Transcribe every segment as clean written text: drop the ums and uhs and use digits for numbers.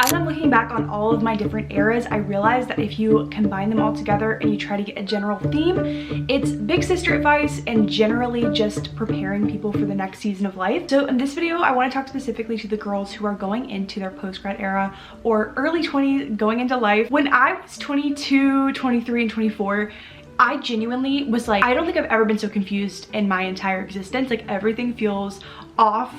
As I'm looking back on all of my different eras, I realized that if you combine them all together and you try to get a general theme, it's big sister advice and generally just preparing people for the next season of life. So in this video, I want to talk specifically to the girls who are going into their post-grad era or early 20s, going into life. When I was 22, 23, and 24, I genuinely was like, I don't think I've ever been so confused in my entire existence. Like, everything feels off.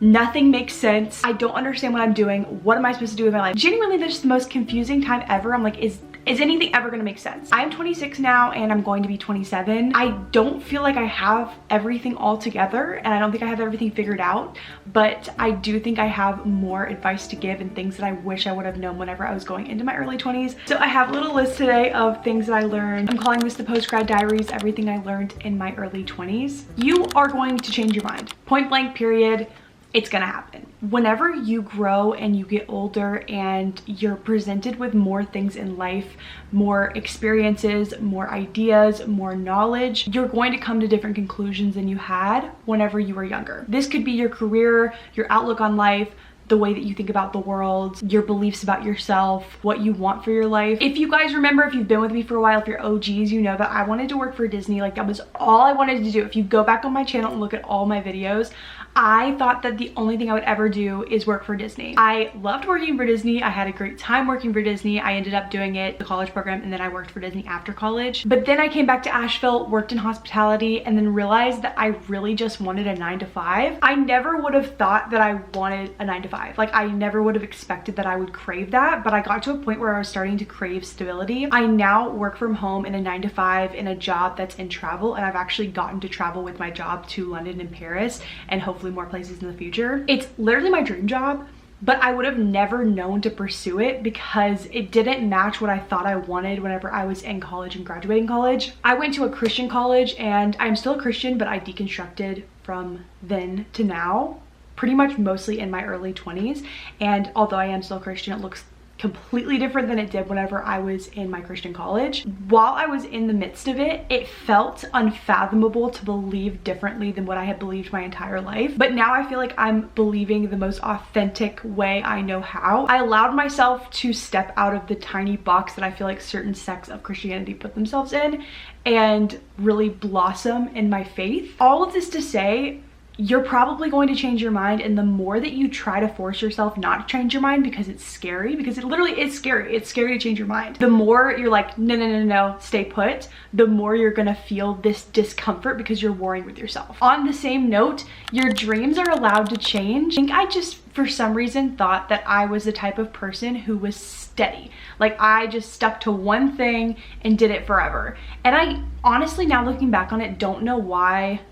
Nothing makes sense. I don't understand what I'm doing. What am I supposed to do with my life? Genuinely, this is the most confusing time ever. I'm like, is anything ever gonna make sense? I'm 26 now and I'm going to be 27. I don't feel like I have everything all together and I don't think I have everything figured out, but I do think I have more advice to give and things that I wish I would have known whenever I was going into my early 20s. So I have a little list today of things that I learned. I'm calling this the post-grad diaries, everything I learned in my early 20s. You are going to change your mind. Point blank, period. It's gonna happen. Whenever you grow and you get older and you're presented with more things in life, more experiences, more ideas, more knowledge, you're going to come to different conclusions than you had whenever you were younger. This could be your career, your outlook on life, the way that you think about the world, your beliefs about yourself, what you want for your life. If you guys remember, if you've been with me for a while, if you're OGs, you know that I wanted to work for Disney. Like, that was all I wanted to do. If you go back on my channel and look at all my videos, I thought that the only thing I would ever do is work for Disney. I loved working for Disney. I had a great time working for Disney. I ended up doing it, the college program, and then I worked for Disney after college. But then I came back to Asheville, worked in hospitality, and then realized that I really just wanted a 9-to-5. I never would have thought that I wanted a 9-to-5. Like, I never would have expected that I would crave that, but I got to a point where I was starting to crave stability. I now work from home in a 9-to-5 in a job that's in travel, and I've actually gotten to travel with my job to London and Paris and hopefully more places in the future. It's literally my dream job, but I would have never known to pursue it because it didn't match what I thought I wanted whenever I was in college and graduating college. I went to a Christian college and I'm still a Christian, but I deconstructed from then to now, pretty much mostly in my early 20s. And although I am still a Christian, it looks completely different than it did whenever I was in my Christian college. While I was in the midst of it, it felt unfathomable to believe differently than what I had believed my entire life. But now I feel like I'm believing the most authentic way I know how. I allowed myself to step out of the tiny box that I feel like certain sects of Christianity put themselves in and really blossom in my faith. All of this to say, you're probably going to change your mind, and the more that you try to force yourself not to change your mind because it's scary, because it literally is scary. It's scary to change your mind. The more you're like, no, no, no, no, stay put, the more you're gonna feel this discomfort because you're warring with yourself. On the same note, your dreams are allowed to change. I think I just, for some reason, thought that I was the type of person who was steady. Like, I just stuck to one thing and did it forever. And I honestly, now looking back on it, don't know why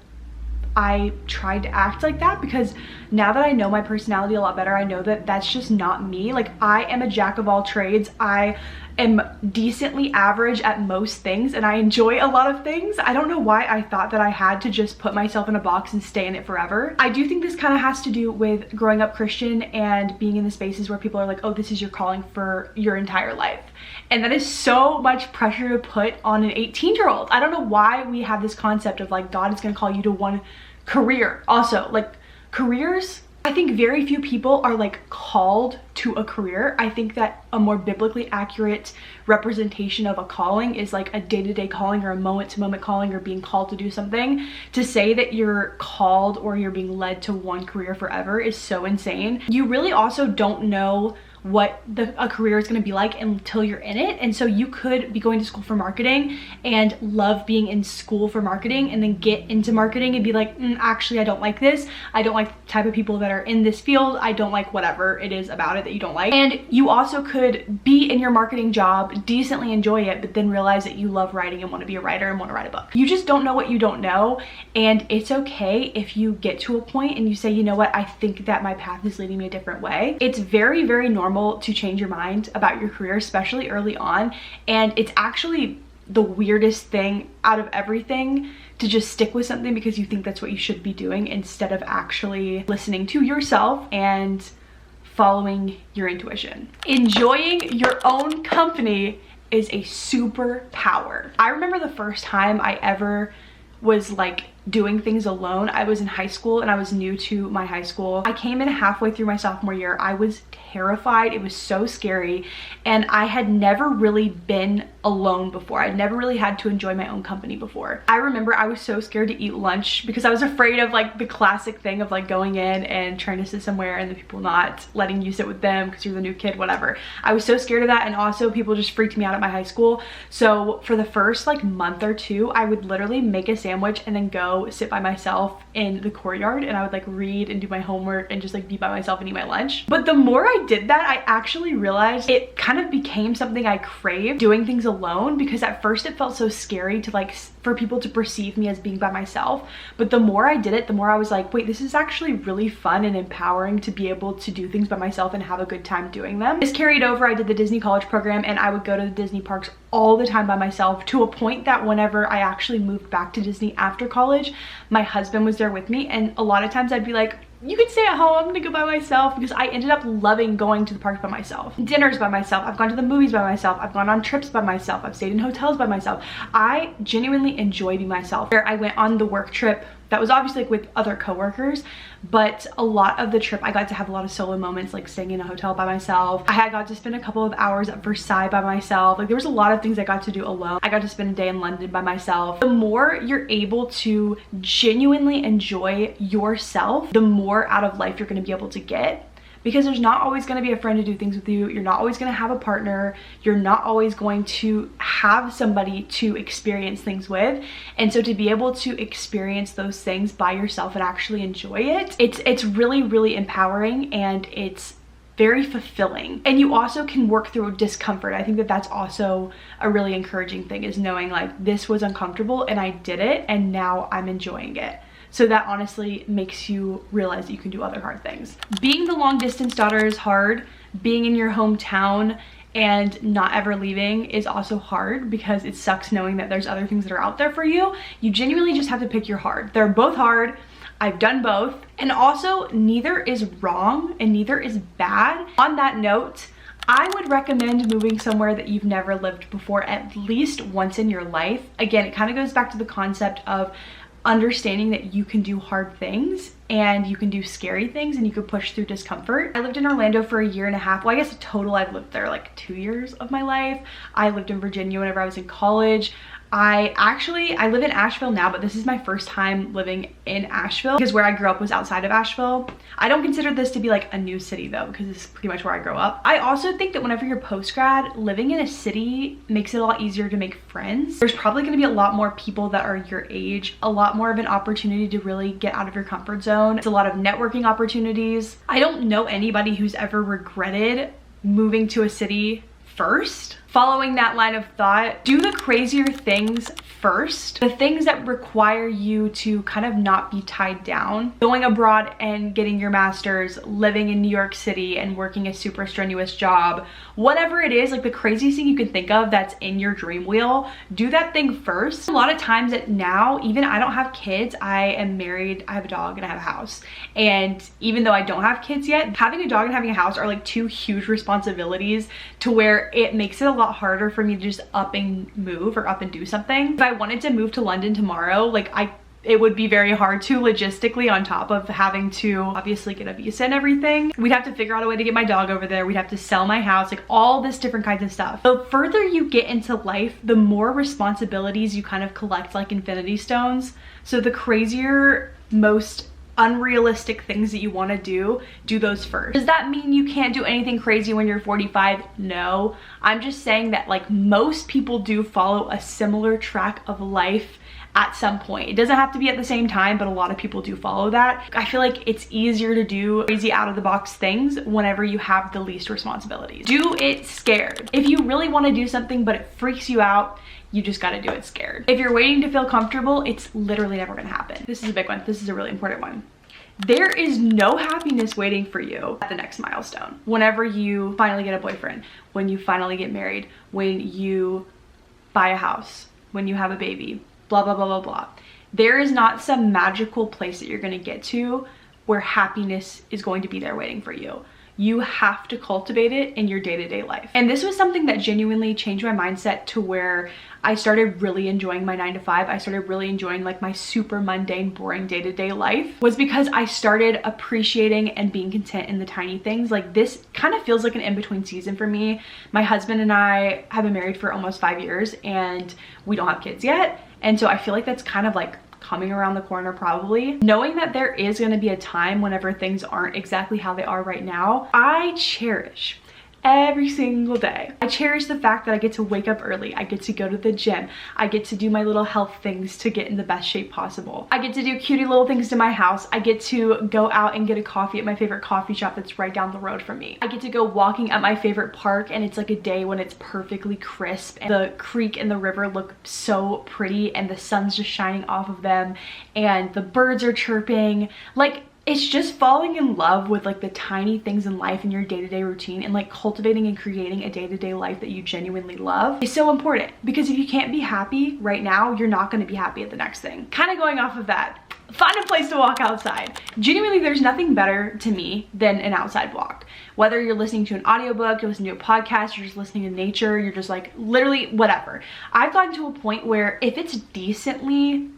I tried to act like that, because now that I know my personality a lot better, I know that that's just not me. Like, I am a jack of all trades. I am decently average at most things and I enjoy a lot of things. I don't know why I thought that I had to just put myself in a box and stay in it forever. I do think this kind of has to do with growing up Christian and being in the spaces where people are like, oh, this is your calling for your entire life. And that is so much pressure to put on an 18-year-old. I don't know why we have this concept of like, God is gonna call you to one career. Also, like, careers, I think very few people are like called to a career. I think that a more biblically accurate representation of a calling is like a day-to-day calling or a moment-to-moment calling or being called to do something. To say that you're called or you're being led to one career forever is so insane. You really also don't know what a career is going to be like until you're in it. And so you could be going to school for marketing and love being in school for marketing and then get into marketing and be like, actually I don't like this. I don't like the type of people that are in this field. I don't like whatever it is about it that you don't like. And you also could be in your marketing job, decently enjoy it, but then realize that you love writing and want to be a writer and want to write a book. You just don't know what you don't know. And it's okay if you get to a point and you say, you know what, I think that my path is leading me a different way. It's very, very normal to change your mind about your career, especially early on. And it's actually the weirdest thing out of everything to just stick with something because you think that's what you should be doing instead of actually listening to yourself and following your intuition. Enjoying your own company is a superpower. I remember the first time I ever was like doing things alone. I was in high school and I was new to my high school. I came in halfway through my sophomore year. I was terrified. It was so scary, and I had never really been alone before. I'd never really had to enjoy my own company before. I remember I was so scared to eat lunch because I was afraid of like the classic thing of like going in and trying to sit somewhere and the people not letting you sit with them because you're the new kid, whatever. I was so scared of that, and also people just freaked me out at my high school. So for the first like month or two, I would literally make a sandwich and then go sit by myself in the courtyard, and I would like read and do my homework and just like be by myself and eat my lunch. But the more I did that, I actually realized it kind of became something I craved, doing things alone, because at first it felt so scary to like for people to perceive me as being by myself. But the more I did it, the more I was like, wait, this is actually really fun and empowering to be able to do things by myself and have a good time doing them. This carried over. I did the Disney college program, and I would go to the Disney parks all the time by myself, to a point that whenever I actually moved back to Disney after college, my husband was there with me, and a lot of times I'd be like, you can stay at home, I'm gonna go by myself, because I ended up loving going to the parks by myself, dinners by myself, I've gone to the movies by myself, I've gone on trips by myself, I've stayed in hotels by myself. I genuinely enjoy being myself. I went on the work trip that was obviously like with other coworkers, but a lot of the trip I got to have a lot of solo moments, like staying in a hotel by myself. I had got to spend a couple of hours at Versailles by myself. Like there was a lot of things I got to do alone. I got to spend a day in London by myself. The more you're able to genuinely enjoy yourself, the more out of life you're going to be able to get. Because there's not always going to be a friend to do things with you. You're not always going to have a partner. You're not always going to have somebody to experience things with. And so to be able to experience those things by yourself and actually enjoy it, it's really, really empowering, and it's very fulfilling. And you also can work through discomfort. I think that that's also a really encouraging thing, is knowing like this was uncomfortable and I did it and now I'm enjoying it. So that honestly makes you realize that you can do other hard things. Being the long distance daughter is hard. Being in your hometown and not ever leaving is also hard, because it sucks knowing that there's other things that are out there for you. You genuinely just have to pick your hard. They're both hard. I've done both. And also, neither is wrong and neither is bad. On that note, I would recommend moving somewhere that you've never lived before at least once in your life. Again, it kind of goes back to the concept of understanding that you can do hard things and you can do scary things and you can push through discomfort. I lived in Orlando for 1.5 years. Well, I guess in total I've lived there like 2 years of my life. I lived in Virginia whenever I was in college. I live in Asheville now, but this is my first time living in Asheville, because where I grew up was outside of Asheville. I don't consider this to be like a new city though, because this is pretty much where I grew up. I also think that whenever you're post-grad, living in a city makes it a lot easier to make friends. There's probably going to be a lot more people that are your age, a lot more of an opportunity to really get out of your comfort zone. It's a lot of networking opportunities. I don't know anybody who's ever regretted moving to a city first. Following that line of thought, do the crazier things first. The things that require you to kind of not be tied down. Going abroad and getting your master's, living in New York City and working a super strenuous job. Whatever it is, like the craziest thing you can think of that's in your dream wheel, do that thing first. A lot of times now, even I don't have kids, I am married, I have a dog and I have a house. And even though I don't have kids yet, having a dog and having a house are like two huge responsibilities, to where it makes it a lot harder for me to just up and move or up and do something. If I wanted to move to London tomorrow, like it would be very hard to logistically, on top of having to obviously get a visa and everything. We'd have to figure out a way to get my dog over there. We'd have to sell my house, like all this different kinds of stuff. The further you get into life, the more responsibilities you kind of collect like infinity stones. So the crazier, most unrealistic things that you want to do those first. Does that mean you can't do anything crazy when you're 45? No. I'm just saying that like most people do follow a similar track of life at some point. It doesn't have to be at the same time, but a lot of people do follow that. I feel like it's easier to do crazy out of the box things whenever you have the least responsibilities. Do it scared. If you really want to do something but it freaks you out, you just got to do it scared. If you're waiting to feel comfortable, it's literally never going to happen. This is a big one. This is a really important one. There is no happiness waiting for you at the next milestone. Whenever you finally get a boyfriend, when you finally get married, when you buy a house, when you have a baby, blah, blah, blah, blah, blah. There is not some magical place that you're going to get to where happiness is going to be there waiting for you. you have to cultivate it in your day-to-day life. And this was something that genuinely changed my mindset to where I started really enjoying my 9 to 5. I started really enjoying like my super mundane, boring day-to-day life, was because I started appreciating and being content in the tiny things. Like this kind of feels like an in-between season for me. My husband and I have been married for almost 5 years and we don't have kids yet. And so I feel like that's kind of like coming around the corner probably. Knowing that there is going to be a time whenever things aren't exactly how they are right now, I cherish every single day. I cherish the fact that I get to wake up early. I get to go to the gym. I get to do my little health things to get in the best shape possible. I get to do cutie little things to my house. I get to go out and get a coffee at my favorite coffee shop that's right down the road from me. I get to go walking at my favorite park and it's like a day when it's perfectly crisp and the creek and the river look so pretty and the sun's just shining off of them and the birds are chirping. Like, it's just falling in love with like the tiny things in life in your day-to-day routine, and like cultivating and creating a day-to-day life that you genuinely love is so important, because if you can't be happy right now, you're not going to be happy at the next thing. Kind of going off of that, find a place to walk outside. Genuinely, there's nothing better to me than an outside walk. Whether you're listening to an audiobook, you're listening to a podcast, you're just listening to nature, you're just like literally whatever. I've gotten to a point where if it's decently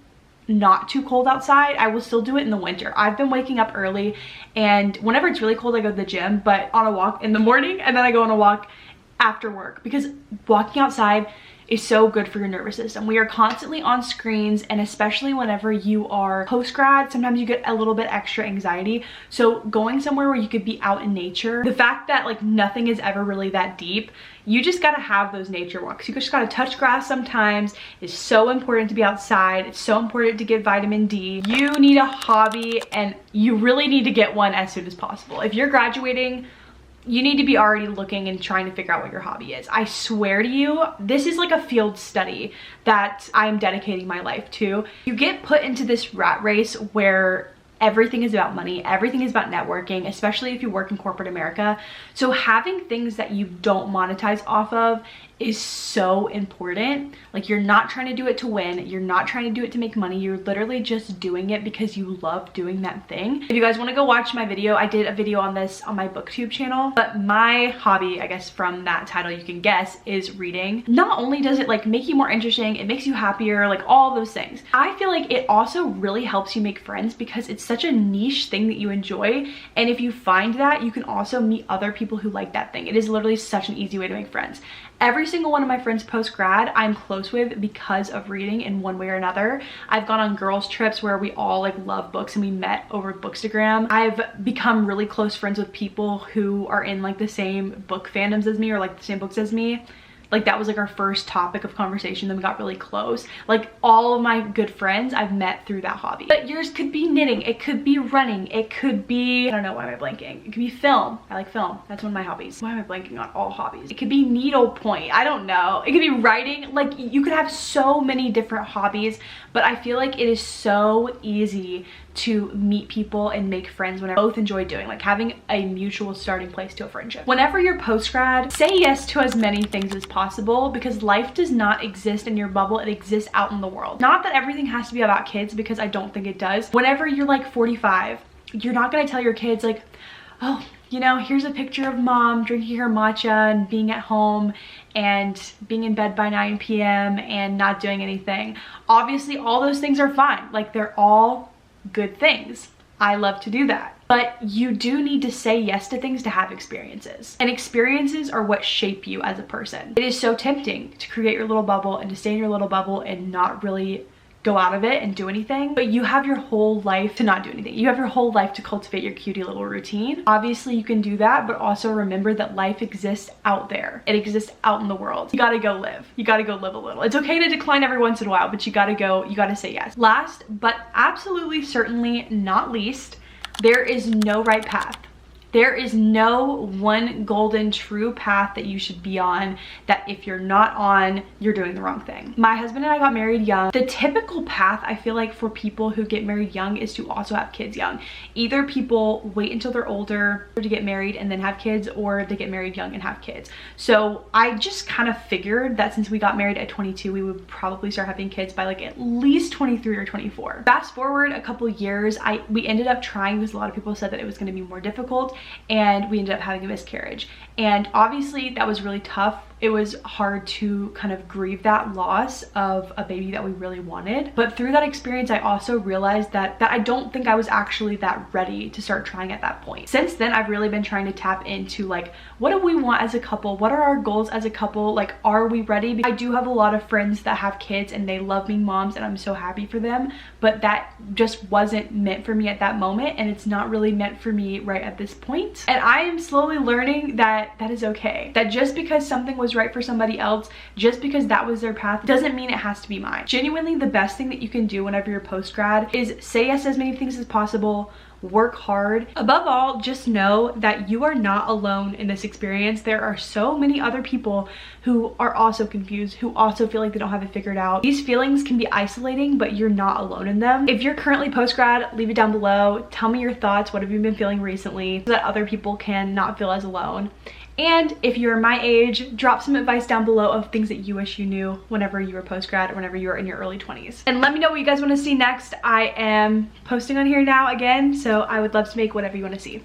not too cold outside, I will still do it in the winter. I've been waking up early, and whenever it's really cold I go to the gym, but on a walk in the morning, and then I go on a walk after work, because walking outside is so good for your nervous system. We are constantly on screens, and especially whenever you are post-grad, sometimes you get a little bit extra anxiety. So going somewhere where you could be out in nature, the fact that like nothing is ever really that deep, you just gotta have those nature walks. You just gotta touch grass sometimes. It's so important to be outside. It's so important to get vitamin D. You need a hobby, and you really need to get one as soon as possible. If you're graduating, you need to be already looking and trying to figure out what your hobby is. I swear to you, this is like a field study that I'm dedicating my life to. You get put into this rat race where everything is about money, everything is about networking, especially if you work in corporate America. So having things that you don't monetize off of is so important. Like, you're not trying to do it to win, you're not trying to do it to make money, you're literally just doing it because you love doing that thing. If you guys want to go watch my video, I did a video on this on my booktube channel, but my hobby, I guess from that title you can guess, is reading. Not only does it like make you more interesting, it makes you happier, like all those things. I feel like it also really helps you make friends because it's such a niche thing that you enjoy, and if you find that, you can also meet other people who like that thing. It is literally such an easy way to make friends. Every single one of my friends post-grad I'm close with because of reading in one way or another. I've gone on girls trips where we all like love books and we met over Bookstagram. I've become really close friends with people who are in like the same book fandoms as me, or like the same books as me. Like, that was like our first topic of conversation, then we got really close. Like, all of my good friends I've met through that hobby. But yours could be knitting, it could be running, it could be, I don't know, why am I blanking? It could be film. I like film. That's one of my hobbies. Why am I blanking on all hobbies? It could be needlepoint. I don't know. It could be writing. Like, you could have so many different hobbies, but I feel like it is so easy to meet people and make friends when I both enjoy doing, like having a mutual starting place to a friendship. Whenever you're post-grad, say yes to as many things as possible, because life does not exist in your bubble, it exists out in the world. Not that everything has to be about kids, because I don't think it does. Whenever you're like 45, you're not gonna tell your kids like, oh, you know, here's a picture of mom drinking her matcha and being at home and being in bed by 9 p.m. and not doing anything. Obviously, all those things are fine. Like, they're all good things. I love to do that. But you do need to say yes to things to have experiences. And experiences are what shape you as a person. It is so tempting to create your little bubble and to stay in your little bubble and not really go out of it and do anything, but you have your whole life to not do anything. You have your whole life to cultivate your cutie little routine. Obviously you can do that, but also remember that life exists out there. It exists out in the world. You gotta go live. You gotta go live a little. It's okay to decline every once in a while, but you gotta go, you gotta say yes. Last, but absolutely certainly not least, there is no right path. There is no one golden true path that you should be on that if you're not on, you're doing the wrong thing. My husband and I got married young. The typical path I feel like for people who get married young is to also have kids young. Either people wait until they're older to get married and then have kids, or they get married young and have kids. So I just kind of figured that since we got married at 22, we would probably start having kids by like at least 23 or 24. Fast forward a couple years, we ended up trying because a lot of people said that it was going to be more difficult. and we ended up having a miscarriage. And obviously that was really tough. It was hard to kind of grieve that loss of a baby that we really wanted. But through that experience, I also realized that I don't think I was actually that ready to start trying at that point. Since then, I've really been trying to tap into like, what do we want as a couple? What are our goals as a couple? Like, are we ready? I do have a lot of friends that have kids and they love being moms, and I'm so happy for them, but that just wasn't meant for me at that moment, and it's not really meant for me right at this point. And I am slowly learning that that is okay. That just because something was right for somebody else, just because that was their path, doesn't mean it has to be mine. Genuinely, the best thing that you can do whenever you're post-grad is say yes to as many things as possible, work hard. Above all, just know that you are not alone in this experience. There are so many other people who are also confused, who also feel like they don't have it figured out. These feelings can be isolating, but you're not alone in them. If you're currently post-grad, leave it down below. Tell me your thoughts. What have you been feeling recently, so that other people can not feel as alone. And if you're my age, drop some advice down below of things that you wish you knew whenever you were post-grad or whenever you were in your early 20s. And let me know what you guys want to see next. I am posting on here now again, so I would love to make whatever you want to see.